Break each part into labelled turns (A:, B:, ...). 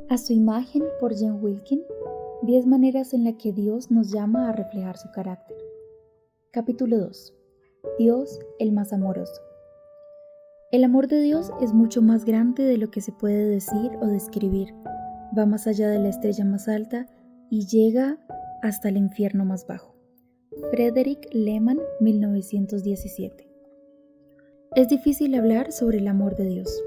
A: A su imagen por Jen Wilkin, 10 maneras en las que Dios nos llama a reflejar su carácter. Capítulo 2. Dios, el más amoroso. El amor de Dios es mucho más grande de lo que se puede decir o describir. Va más allá de la estrella más alta y llega hasta el infierno más bajo. Frederick Lehman, 1917. Es difícil hablar sobre el amor de Dios.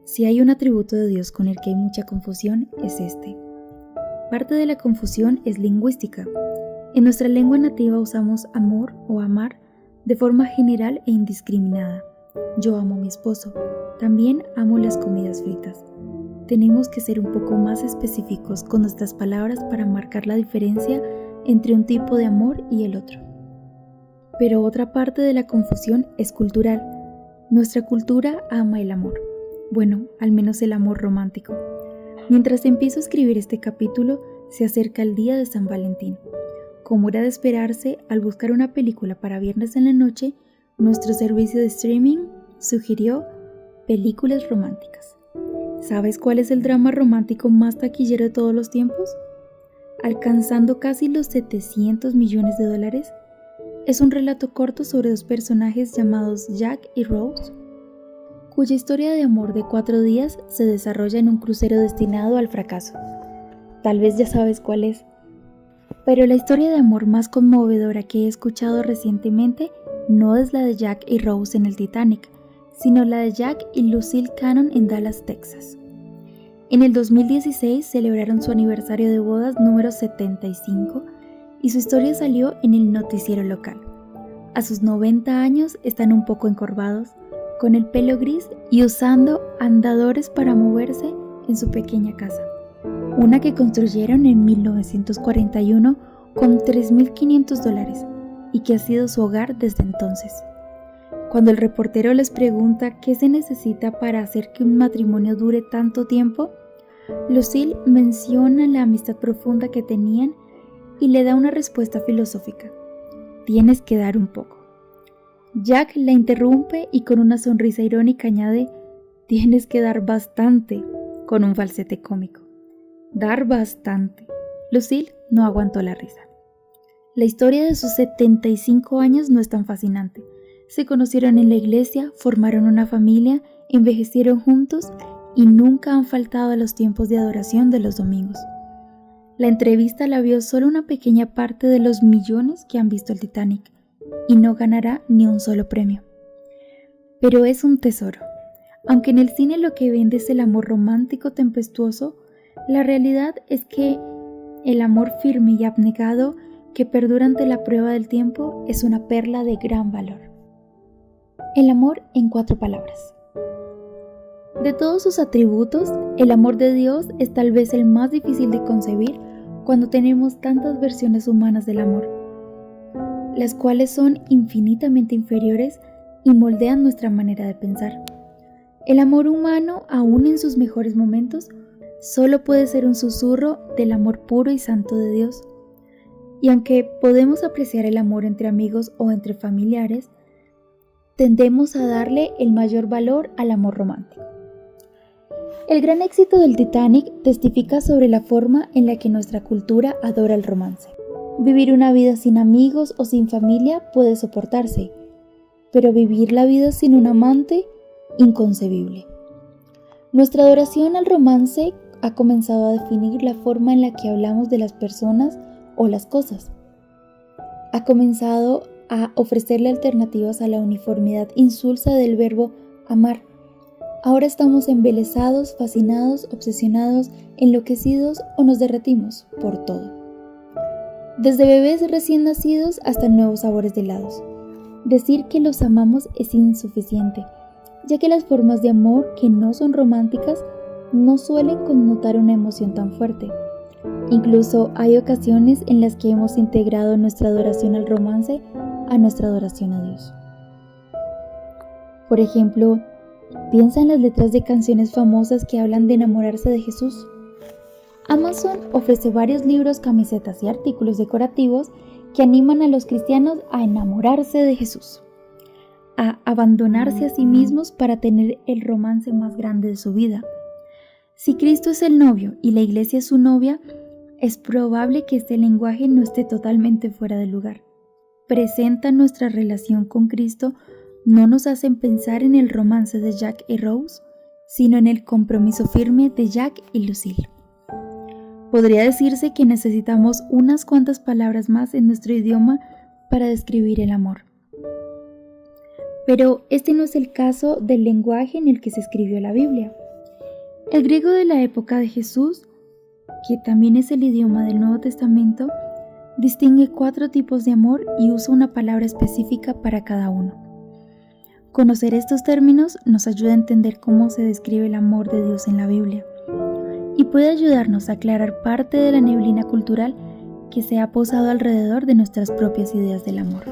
A: Si hay un atributo de Dios con el que hay mucha confusión, es este. Parte de la confusión es lingüística. En nuestra lengua nativa usamos amor o amar de forma general e indiscriminada. Yo amo a mi esposo. También amo las comidas fritas. Tenemos que ser un poco más específicos con nuestras palabras para marcar la diferencia entre un tipo de amor y el otro. Pero otra parte de la confusión es cultural. Nuestra cultura ama el amor. Bueno, al menos el amor romántico. Mientras empiezo a escribir este capítulo, se acerca el día de San Valentín. Como era de esperarse, al buscar una película para viernes en la noche, nuestro servicio de streaming sugirió películas románticas. ¿Sabes cuál es el drama romántico más taquillero de todos los tiempos? Alcanzando casi los $700 millones. Es un relato corto sobre dos personajes llamados Jack y Rose, cuya historia de amor de 4 días se desarrolla en un crucero destinado al fracaso. Tal vez ya sabes cuál es. Pero la historia de amor más conmovedora que he escuchado recientemente no es la de Jack y Rose en el Titanic, sino la de Jack y Lucille Cannon en Dallas, Texas. En el 2016 celebraron su aniversario de bodas número 75 y su historia salió en el noticiero local. A sus 90 años están un poco encorvados, con el pelo gris y usando andadores para moverse en su pequeña casa, una que construyeron en 1941 con $3,500 y que ha sido su hogar desde entonces. Cuando el reportero les pregunta qué se necesita para hacer que un matrimonio dure tanto tiempo, Lucille menciona la amistad profunda que tenían y le da una respuesta filosófica: tienes que dar un poco. Jack la interrumpe y con una sonrisa irónica añade: tienes que dar bastante, con un falsete cómico. Dar bastante. Lucille no aguantó la risa. La historia de sus 75 años no es tan fascinante. Se conocieron en la iglesia, formaron una familia, envejecieron juntos y nunca han faltado a los tiempos de adoración de los domingos. La entrevista la vio solo una pequeña parte de los millones que han visto el Titanic y no ganará ni un solo premio. Pero es un tesoro. Aunque en el cine lo que vende es el amor romántico tempestuoso, la realidad es que el amor firme y abnegado que perdura ante la prueba del tiempo es una perla de gran valor. El amor en 4 palabras. De todos sus atributos, el amor de Dios es tal vez el más difícil de concebir cuando tenemos tantas versiones humanas del amor, las cuales son infinitamente inferiores y moldean nuestra manera de pensar. El amor humano, aún en sus mejores momentos, solo puede ser un susurro del amor puro y santo de Dios. Y aunque podemos apreciar el amor entre amigos o entre familiares, tendemos a darle el mayor valor al amor romántico. El gran éxito del Titanic testifica sobre la forma en la que nuestra cultura adora el romance. Vivir una vida sin amigos o sin familia puede soportarse, pero vivir la vida sin un amante, inconcebible. Nuestra adoración al romance ha comenzado a definir la forma en la que hablamos de las personas o las cosas. Ha comenzado a ofrecerle alternativas a la uniformidad insulsa del verbo amar. Ahora estamos embelesados, fascinados, obsesionados, enloquecidos o nos derretimos por todo. Desde bebés recién nacidos hasta nuevos sabores de helados. Decir que los amamos es insuficiente, ya que las formas de amor que no son románticas no suelen connotar una emoción tan fuerte. Incluso hay ocasiones en las que hemos integrado nuestra adoración al romance a nuestra adoración a Dios. Por ejemplo, piensa en las letras de canciones famosas que hablan de enamorarse de Jesús. Amazon ofrece varios libros, camisetas y artículos decorativos que animan a los cristianos a enamorarse de Jesús, a abandonarse a sí mismos para tener el romance más grande de su vida. Si Cristo es el novio y la iglesia es su novia, es probable que este lenguaje no esté totalmente fuera de lugar. Presenta nuestra relación con Cristo no nos hacen pensar en el romance de Jack y Rose, sino en el compromiso firme de Jack y Lucille. Podría decirse que necesitamos unas cuantas palabras más en nuestro idioma para describir el amor. Pero este no es el caso del lenguaje en el que se escribió la Biblia. El griego de la época de Jesús, que también es el idioma del Nuevo Testamento, distingue 4 tipos de amor y usa una palabra específica para cada uno. Conocer estos términos nos ayuda a entender cómo se describe el amor de Dios en la Biblia y puede ayudarnos a aclarar parte de la neblina cultural que se ha posado alrededor de nuestras propias ideas del amor.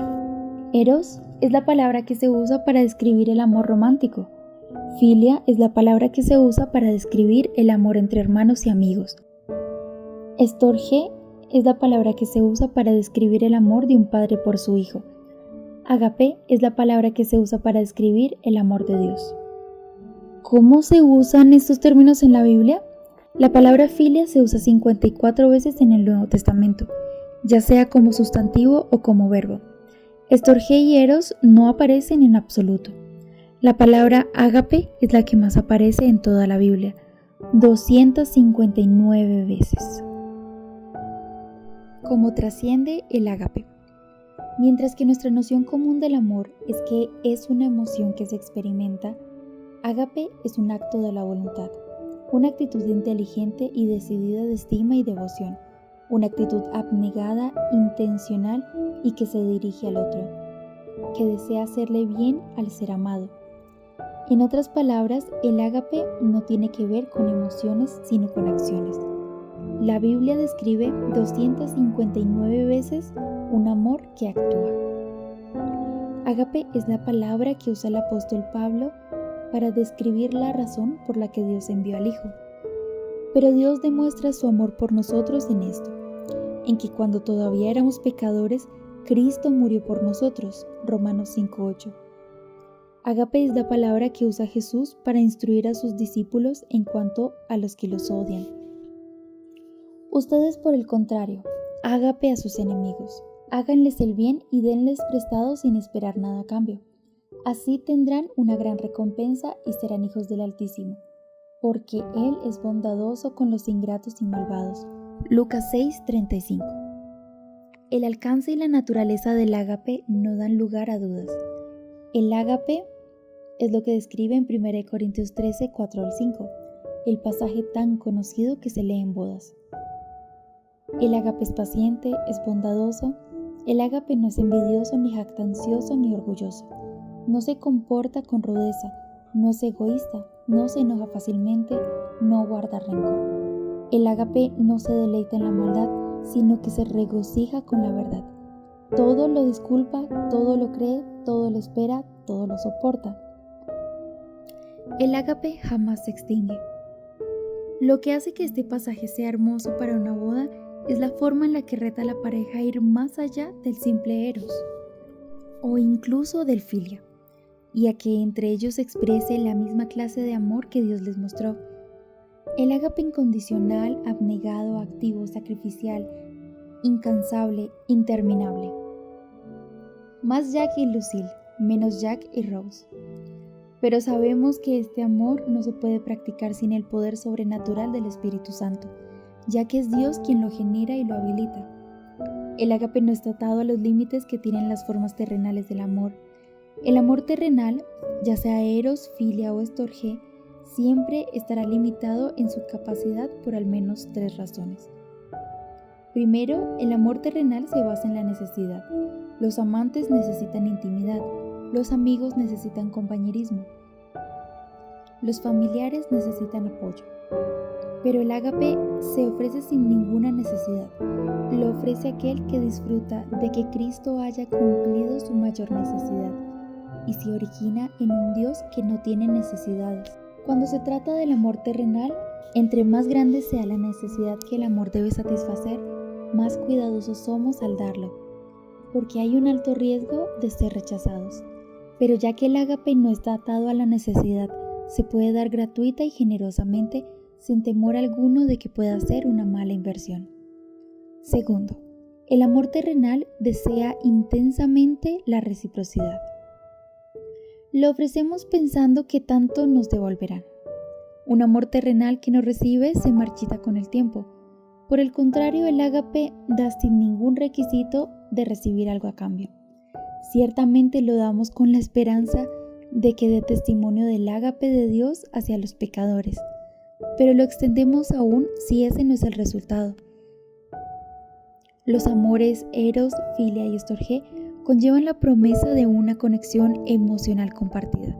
A: Eros es la palabra que se usa para describir el amor romántico. Filia es la palabra que se usa para describir el amor entre hermanos y amigos. Storge es la palabra que se usa para describir el amor de un padre por su hijo. Agape es la palabra que se usa para describir el amor de Dios. ¿Cómo se usan estos términos en la Biblia? La palabra filia se usa 54 veces en el Nuevo Testamento, ya sea como sustantivo o como verbo. Storge y eros no aparecen en absoluto. La palabra ágape es la que más aparece en toda la Biblia, 259 veces. ¿Cómo trasciende el ágape? Mientras que nuestra noción común del amor es que es una emoción que se experimenta, ágape es un acto de la voluntad, una actitud inteligente y decidida de estima y devoción, una actitud abnegada, intencional y que se dirige al otro, que desea hacerle bien al ser amado. En otras palabras, el ágape no tiene que ver con emociones, sino con acciones. La Biblia describe 259 veces un amor que actúa. Ágape es la palabra que usa el apóstol Pablo para describir la razón por la que Dios envió al Hijo. Pero Dios demuestra su amor por nosotros en esto, en que cuando todavía éramos pecadores, Cristo murió por nosotros. Romanos 5:8. Ágape es la palabra que usa Jesús para instruir a sus discípulos en cuanto a los que los odian. Ustedes, por el contrario, ágape a sus enemigos. Háganles el bien y denles prestado sin esperar nada a cambio. Así tendrán una gran recompensa y serán hijos del Altísimo, porque Él es bondadoso con los ingratos y malvados. Lucas 6:35. El alcance y la naturaleza del ágape no dan lugar a dudas. El ágape es lo que describe en 1 Corintios 13, 4-5, el pasaje tan conocido que se lee en bodas. El ágape es paciente, es bondadoso. El ágape no es envidioso, ni jactancioso, ni orgulloso. No se comporta con rudeza, no es egoísta, no se enoja fácilmente, no guarda rencor. El ágape no se deleita en la maldad, sino que se regocija con la verdad. Todo lo disculpa, todo lo cree, todo lo espera, todo lo soporta. El ágape jamás se extingue. Lo que hace que este pasaje sea hermoso para una boda es la forma en la que reta a la pareja a ir más allá del simple eros, o incluso del filia, y a que entre ellos se exprese la misma clase de amor que Dios les mostró. El ágape incondicional, abnegado, activo, sacrificial, incansable, interminable. Más Jack y Lucille, menos Jack y Rose. Pero sabemos que este amor no se puede practicar sin el poder sobrenatural del Espíritu Santo, ya que es Dios quien lo genera y lo habilita. El ágape no está atado a los límites que tienen las formas terrenales del amor. El amor terrenal, ya sea eros, filia o storge, siempre estará limitado en su capacidad por al menos 3 razones. Primero, el amor terrenal se basa en la necesidad. Los amantes necesitan intimidad, los amigos necesitan compañerismo, los familiares necesitan apoyo. Pero el ágape se ofrece sin ninguna necesidad. Lo ofrece aquel que disfruta de que Cristo haya cumplido su mayor necesidad y se origina en un Dios que no tiene necesidades. Cuando se trata del amor terrenal, entre más grande sea la necesidad que el amor debe satisfacer, más cuidadosos somos al darlo, porque hay un alto riesgo de ser rechazados. Pero ya que el ágape no está atado a la necesidad, se puede dar gratuita y generosamente sin temor alguno de que pueda ser una mala inversión. Segundo, el amor terrenal desea intensamente la reciprocidad. Lo ofrecemos pensando que tanto nos devolverán. Un amor terrenal que no recibe se marchita con el tiempo. Por el contrario, el ágape da sin ningún requisito de recibir algo a cambio. Ciertamente lo damos con la esperanza de que dé testimonio del ágape de Dios hacia los pecadores, pero lo extendemos aún si ese no es el resultado. Los amores eros, filia y storge conllevan la promesa de una conexión emocional compartida,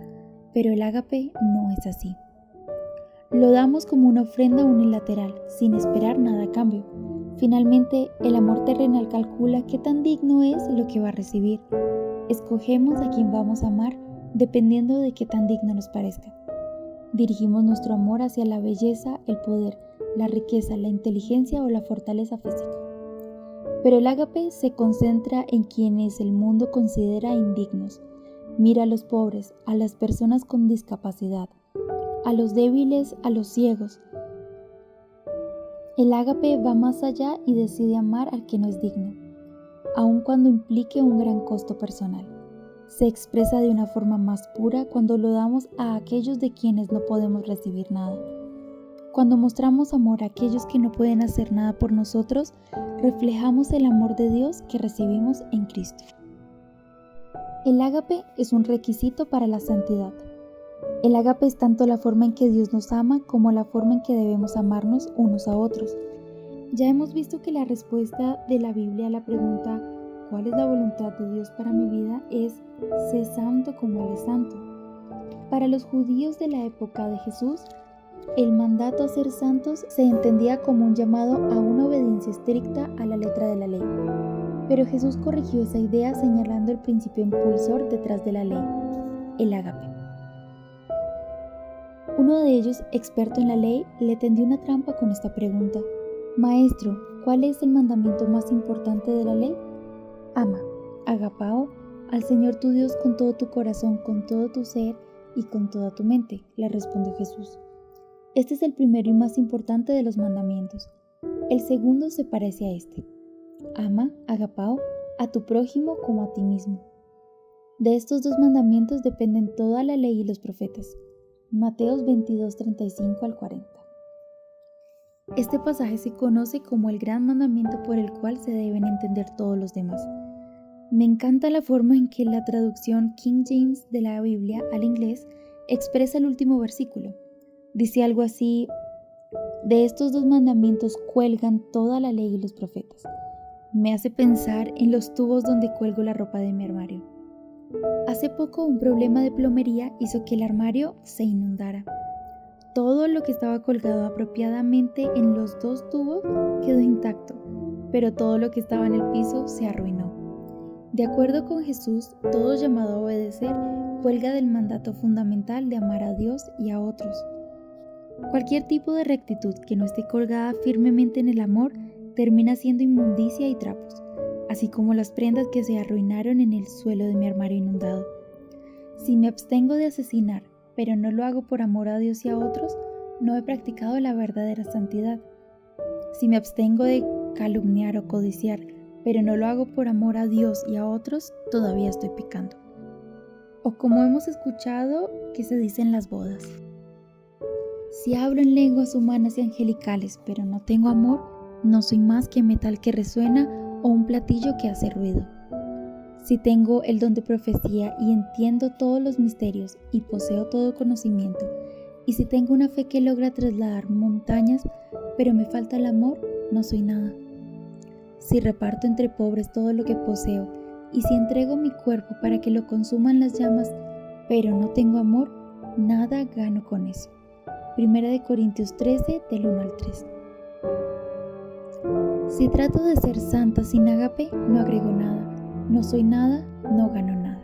A: pero el ágape no es así. Lo damos como una ofrenda unilateral, sin esperar nada a cambio. Finalmente, el amor terrenal calcula qué tan digno es lo que va a recibir. Escogemos a quien vamos a amar dependiendo de qué tan digno nos parezca. Dirigimos nuestro amor hacia la belleza, el poder, la riqueza, la inteligencia o la fortaleza física. Pero el ágape se concentra en quienes el mundo considera indignos. Mira a los pobres, a las personas con discapacidad, a los débiles, a los ciegos. El ágape va más allá y decide amar al que no es digno, aun cuando implique un gran costo personal. Se expresa de una forma más pura cuando lo damos a aquellos de quienes no podemos recibir nada. Cuando mostramos amor a aquellos que no pueden hacer nada por nosotros, reflejamos el amor de Dios que recibimos en Cristo. El ágape es un requisito para la santidad. El ágape es tanto la forma en que Dios nos ama como la forma en que debemos amarnos unos a otros. Ya hemos visto que la respuesta de la Biblia a la pregunta ¿cuál es la voluntad de Dios para mi vida? Es sé santo como Él es santo. Para los judíos de la época de Jesús, el mandato a ser santos se entendía como un llamado a una obediencia estricta a la letra de la ley. Pero Jesús corrigió esa idea señalando el principio impulsor detrás de la ley, el ágape. Uno de ellos, experto en la ley, le tendió una trampa con esta pregunta: Maestro, ¿cuál es el mandamiento más importante de la ley? Ama, agapao, al Señor tu Dios con todo tu corazón, con todo tu ser y con toda tu mente, le respondió Jesús. Este es el primero y más importante de los mandamientos. El segundo se parece a este. Ama, agapao, a tu prójimo como a ti mismo. De estos dos mandamientos dependen toda la ley y los profetas. Mateos 22, 35 al 40. Este pasaje se conoce como el gran mandamiento por el cual se deben entender todos los demás. Me encanta la forma en que la traducción King James de la Biblia al inglés expresa el último versículo. Dice algo así: de estos dos mandamientos cuelgan toda la ley y los profetas. Me hace pensar en los tubos donde cuelgo la ropa de mi armario. Hace poco un problema de plomería hizo que el armario se inundara. Todo lo que estaba colgado apropiadamente en los dos tubos quedó intacto, pero todo lo que estaba en el piso se arruinó. De acuerdo con Jesús, todo llamado a obedecer cuelga del mandato fundamental de amar a Dios y a otros. Cualquier tipo de rectitud que no esté colgada firmemente en el amor termina siendo inmundicia y trapos, así como las prendas que se arruinaron en el suelo de mi armario inundado. Si me abstengo de asesinar, pero no lo hago por amor a Dios y a otros, no he practicado la verdadera santidad. Si me abstengo de calumniar o codiciar, pero no lo hago por amor a Dios y a otros, todavía estoy pecando. O como hemos escuchado que se dice en las bodas: si hablo en lenguas humanas y angelicales, pero no tengo amor, no soy más que metal que resuena o un platillo que hace ruido. Si tengo el don de profecía y entiendo todos los misterios y poseo todo conocimiento, y si tengo una fe que logra trasladar montañas, pero me falta el amor, no soy nada. Si reparto entre pobres todo lo que poseo, y si entrego mi cuerpo para que lo consuman las llamas, pero no tengo amor, nada gano con eso. 1 Corintios 13, del 1 al 3. Si trato de ser santa sin ágape, no agrego nada. No soy nada, no gano nada.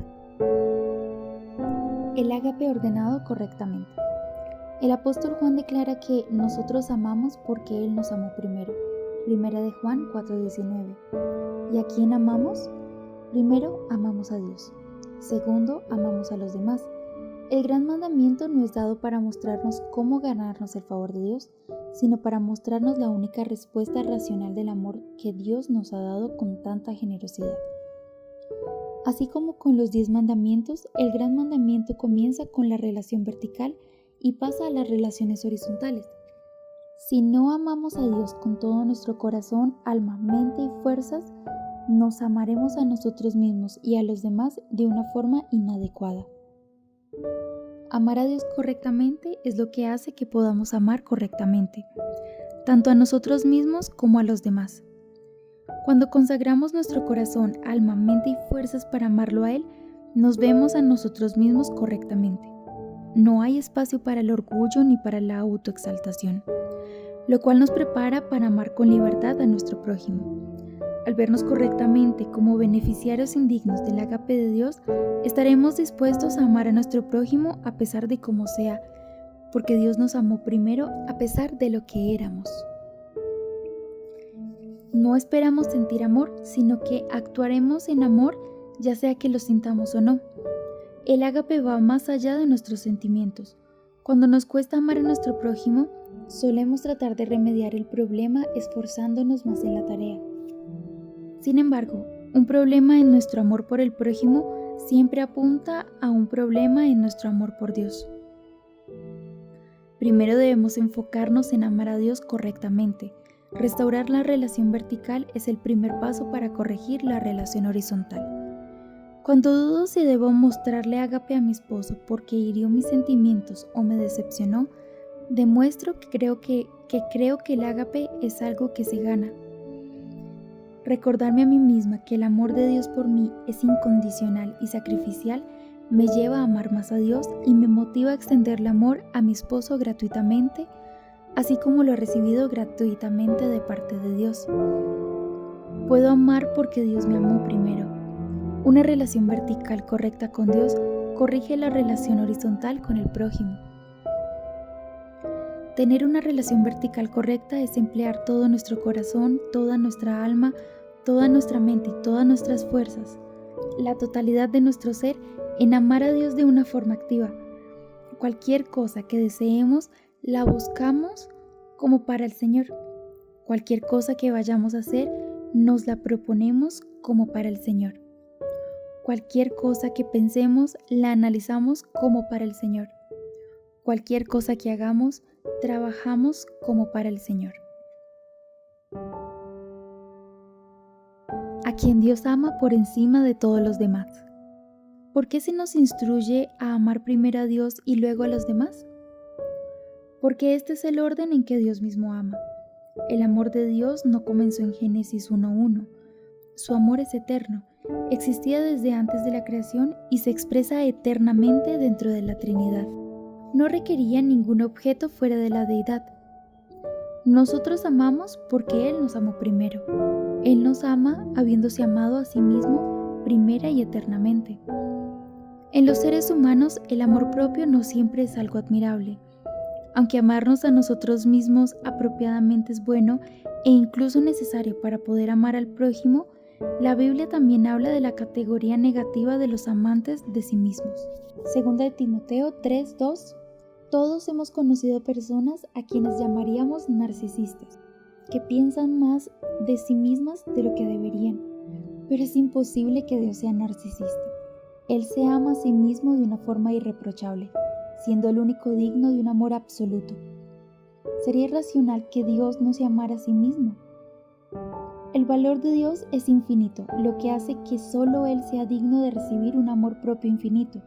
A: El ágape ordenado correctamente. El apóstol Juan declara que nosotros amamos porque Él nos amó primero. 1 de Juan 4:19. ¿Y a quién amamos? Primero, amamos a Dios. Segundo, amamos a los demás. El gran mandamiento no es dado para mostrarnos cómo ganarnos el favor de Dios, sino para mostrarnos la única respuesta racional del amor que Dios nos ha dado con tanta generosidad. Así como con los 10 mandamientos, el gran mandamiento comienza con la relación vertical y pasa a las relaciones horizontales. Si no amamos a Dios con todo nuestro corazón, alma, mente y fuerzas, nos amaremos a nosotros mismos y a los demás de una forma inadecuada. Amar a Dios correctamente es lo que hace que podamos amar correctamente, tanto a nosotros mismos como a los demás. Cuando consagramos nuestro corazón, alma, mente y fuerzas para amarlo a Él, nos vemos a nosotros mismos correctamente. No hay espacio para el orgullo ni para la autoexaltación, lo cual nos prepara para amar con libertad a nuestro prójimo. Al vernos correctamente como beneficiarios indignos del ágape de Dios, estaremos dispuestos a amar a nuestro prójimo a pesar de cómo sea, porque Dios nos amó primero a pesar de lo que éramos. No esperamos sentir amor, sino que actuaremos en amor, ya sea que lo sintamos o no. El ágape va más allá de nuestros sentimientos. Cuando nos cuesta amar a nuestro prójimo, solemos tratar de remediar el problema esforzándonos más en la tarea. Sin embargo, un problema en nuestro amor por el prójimo siempre apunta a un problema en nuestro amor por Dios. Primero debemos enfocarnos en amar a Dios correctamente. Restaurar la relación vertical es el primer paso para corregir la relación horizontal. Cuando dudo si debo mostrarle ágape a mi esposo porque hirió mis sentimientos o me decepcionó, demuestro que creo que el ágape es algo que se gana. Recordarme a mí misma que el amor de Dios por mí es incondicional y sacrificial me lleva a amar más a Dios y me motiva a extenderle amor a mi esposo gratuitamente, así como lo he recibido gratuitamente de parte de Dios. Puedo amar porque Dios me amó primero. Una relación vertical correcta con Dios corrige la relación horizontal con el prójimo. Tener una relación vertical correcta es emplear todo nuestro corazón, toda nuestra alma, toda nuestra mente y todas nuestras fuerzas, la totalidad de nuestro ser, en amar a Dios de una forma activa. Cualquier cosa que deseemos, la buscamos como para el Señor. Cualquier cosa que vayamos a hacer, nos la proponemos como para el Señor. Cualquier cosa que pensemos, la analizamos como para el Señor. Cualquier cosa que hagamos, trabajamos como para el Señor. A quien Dios ama por encima de todos los demás. ¿Por qué se nos instruye a amar primero a Dios y luego a los demás? Porque este es el orden en que Dios mismo ama. El amor de Dios no comenzó en Génesis 1:1. Su amor es eterno, existía desde antes de la creación y se expresa eternamente dentro de la Trinidad. No requería ningún objeto fuera de la deidad. Nosotros amamos porque Él nos amó primero. Él nos ama habiéndose amado a sí mismo primera y eternamente. En los seres humanos, el amor propio no siempre es algo admirable. Aunque amarnos a nosotros mismos apropiadamente es bueno e incluso necesario para poder amar al prójimo, la Biblia también habla de la categoría negativa de los amantes de sí mismos. Segunda de Timoteo 3:2. Todos hemos conocido personas a quienes llamaríamos narcisistas, que piensan más de sí mismas de lo que deberían, pero es imposible que Dios sea narcisista. Él se ama a sí mismo de una forma irreprochable, siendo el único digno de un amor absoluto. Sería irracional que Dios no se amara a sí mismo. El valor de Dios es infinito, lo que hace que solo Él sea digno de recibir un amor propio infinito,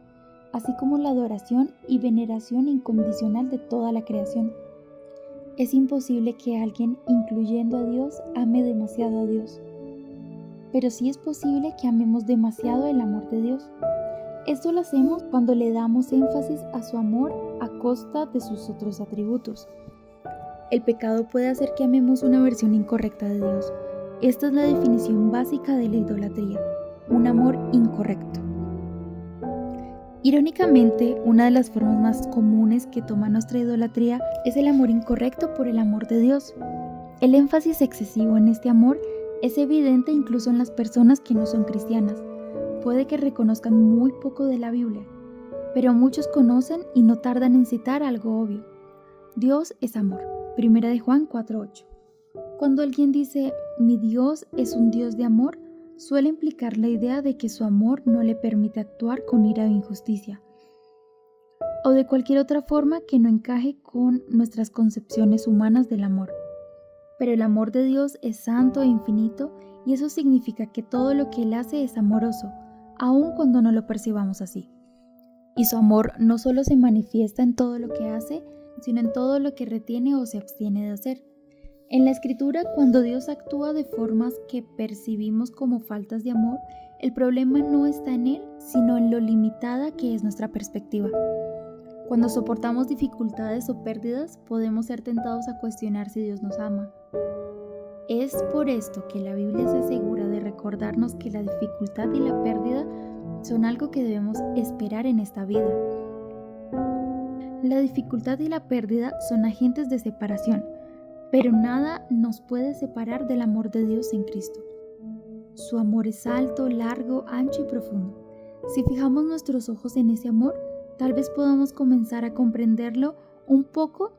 A: así como la adoración y veneración incondicional de toda la creación. Es imposible que alguien, incluyendo a Dios, ame demasiado a Dios. Pero sí es posible que amemos demasiado el amor de Dios. Esto lo hacemos cuando le damos énfasis a su amor a costa de sus otros atributos. El pecado puede hacer que amemos una versión incorrecta de Dios. Esta es la definición básica de la idolatría, un amor incorrecto. Irónicamente, una de las formas más comunes que toma nuestra idolatría es el amor incorrecto por el amor de Dios. El énfasis excesivo en este amor es evidente incluso en las personas que no son cristianas. Puede que reconozcan muy poco de la Biblia. pero muchos conocen y no tardan en citar algo obvio. Dios es amor. 1 de Juan 4:8. Cuando alguien dice, mi Dios es un Dios de amor, suele implicar la idea de que su amor no le permite actuar con ira o injusticia, o de cualquier otra forma que no encaje con nuestras concepciones humanas del amor. Pero el amor de Dios es santo e infinito, y eso significa que todo lo que Él hace es amoroso, aun cuando no lo percibamos así. Y su amor no solo se manifiesta en todo lo que hace, sino en todo lo que retiene o se abstiene de hacer. En la Escritura, cuando Dios actúa de formas que percibimos como faltas de amor, el problema no está en Él, sino en lo limitada que es nuestra perspectiva. Cuando soportamos dificultades o pérdidas, podemos ser tentados a cuestionar si Dios nos ama. Es por esto que la Biblia se asegura de recordarnos que la dificultad y la pérdida son algo que debemos esperar en esta vida. La dificultad y la pérdida son agentes de separación, pero nada nos puede separar del amor de Dios en Cristo. Su amor es alto, largo, ancho y profundo. Si fijamos nuestros ojos en ese amor, tal vez podamos comenzar a comprenderlo un poco,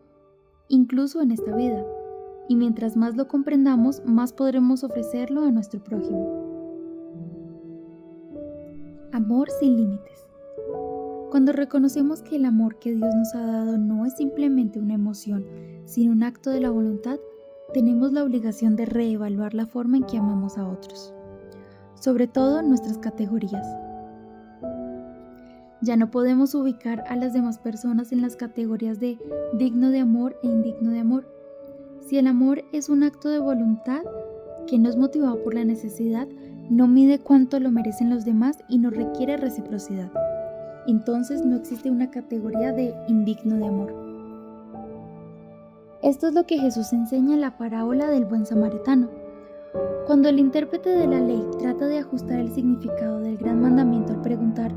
A: incluso en esta vida. Y mientras más lo comprendamos, más podremos ofrecerlo a nuestro prójimo. Amor sin límites. Cuando reconocemos que el amor que Dios nos ha dado no es simplemente una emoción, sino un acto de la voluntad, tenemos la obligación de reevaluar la forma en que amamos a otros, sobre todo nuestras categorías. Ya no podemos ubicar a las demás personas en las categorías de digno de amor e indigno de amor. Si el amor es un acto de voluntad que no es motivado por la necesidad, no mide cuánto lo merecen los demás y no requiere reciprocidad, entonces no existe una categoría de indigno de amor. Esto es lo que Jesús enseña en la parábola del buen samaritano. Cuando el intérprete de la ley trata de ajustar el significado del gran mandamiento al preguntar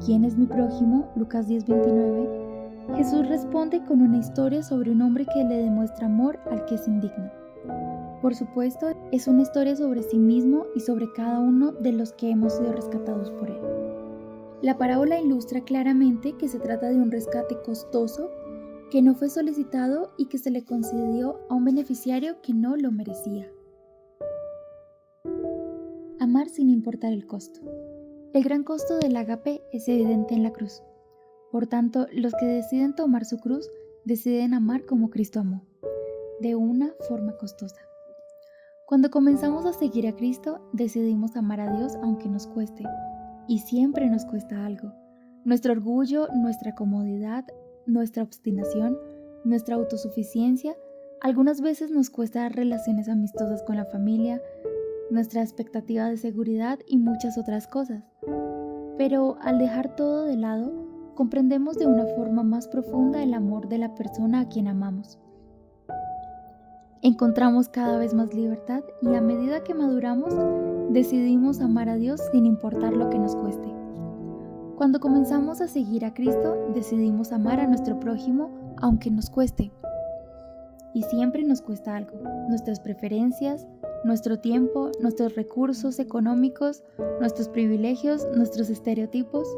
A: ¿quién es mi prójimo? Lucas 10:29, Jesús responde con una historia sobre un hombre que le demuestra amor al que es indigno. Por supuesto, es una historia sobre sí mismo y sobre cada uno de los que hemos sido rescatados por él. La parábola ilustra claramente que se trata de un rescate costoso que no fue solicitado y que se le concedió a un beneficiario que no lo merecía. Amar sin importar el costo. El gran costo del ágape es evidente en la cruz. Por tanto, los que deciden tomar su cruz deciden amar como Cristo amó, de una forma costosa. Cuando comenzamos a seguir a Cristo, decidimos amar a Dios aunque nos cueste, y siempre nos cuesta algo. Nuestro orgullo, nuestra comodidad, nuestra obstinación, nuestra autosuficiencia, algunas veces nos cuesta relaciones amistosas con la familia, nuestra expectativa de seguridad y muchas otras cosas. Pero al dejar todo de lado, comprendemos de una forma más profunda el amor de la persona a quien amamos. Encontramos cada vez más libertad y a medida que maduramos, decidimos amar a Dios sin importar lo que nos cueste. Cuando comenzamos a seguir a Cristo, decidimos amar a nuestro prójimo aunque nos cueste. Y siempre nos cuesta algo, nuestras preferencias, nuestro tiempo, nuestros recursos económicos, nuestros privilegios, nuestros estereotipos.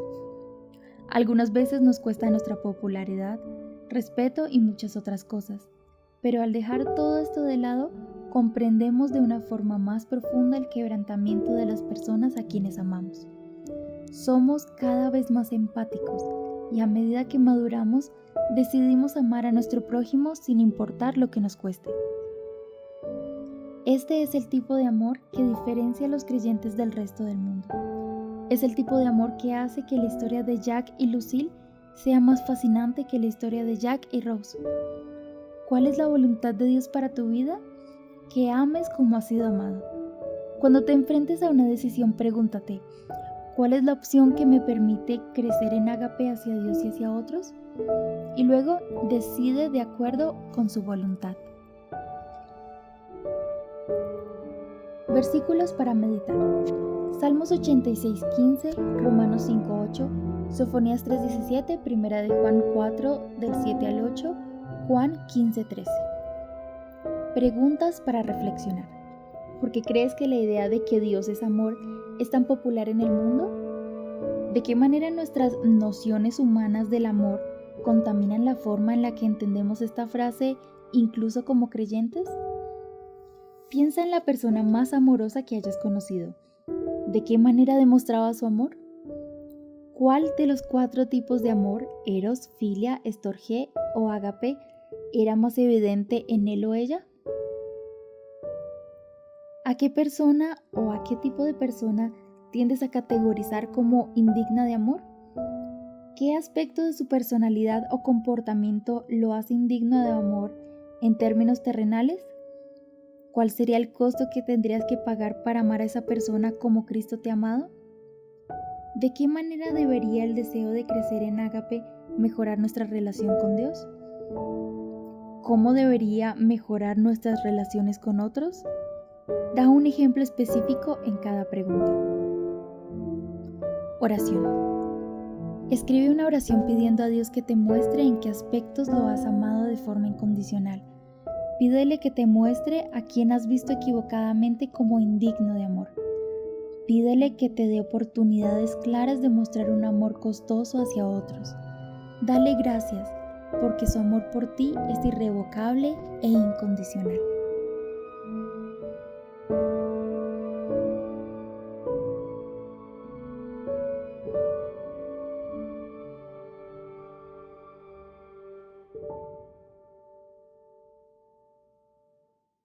A: Algunas veces nos cuesta nuestra popularidad, respeto y muchas otras cosas. Pero al dejar todo esto de lado, comprendemos de una forma más profunda el quebrantamiento de las personas a quienes amamos. Somos cada vez más empáticos y a medida que maduramos, decidimos amar a nuestro prójimo sin importar lo que nos cueste. Este es el tipo de amor que diferencia a los creyentes del resto del mundo. Es el tipo de amor que hace que la historia de Jack y Lucille sea más fascinante que la historia de Jack y Rose. ¿Cuál es la voluntad de Dios para tu vida? Que ames como has sido amado. Cuando te enfrentes a una decisión, pregúntate, ¿cuál es la opción que me permite crecer en ágape hacia Dios y hacia otros? Y luego decide de acuerdo con su voluntad. Versículos para meditar. Salmos 86:15, Romanos 5:8, Sofonías 3:17, 1 de Juan 4, del 7 al 8, Juan 15:13. Preguntas para reflexionar. ¿Por qué crees que la idea de que Dios es amor es tan popular en el mundo? ¿De qué manera nuestras nociones humanas del amor contaminan la forma en la que entendemos esta frase, incluso como creyentes? Piensa en la persona más amorosa que hayas conocido. ¿De qué manera demostraba su amor? ¿Cuál de los 4 tipos de amor, eros, filia, estorge o ágape, era más evidente en él o ella? ¿A qué persona o a qué tipo de persona tiendes a categorizar como indigna de amor? ¿Qué aspecto de su personalidad o comportamiento lo hace indigno de amor en términos terrenales? ¿Cuál sería el costo que tendrías que pagar para amar a esa persona como Cristo te ha amado? ¿De qué manera debería el deseo de crecer en ágape mejorar nuestra relación con Dios? ¿Cómo debería mejorar nuestras relaciones con otros? Da un ejemplo específico en cada pregunta. Oración. Escribe una oración pidiendo a Dios que te muestre en qué aspectos lo has amado de forma incondicional. Pídele que te muestre a quien has visto equivocadamente como indigno de amor. Pídele que te dé oportunidades claras de mostrar un amor costoso hacia otros. Dale gracias, porque su amor por ti es irrevocable e incondicional.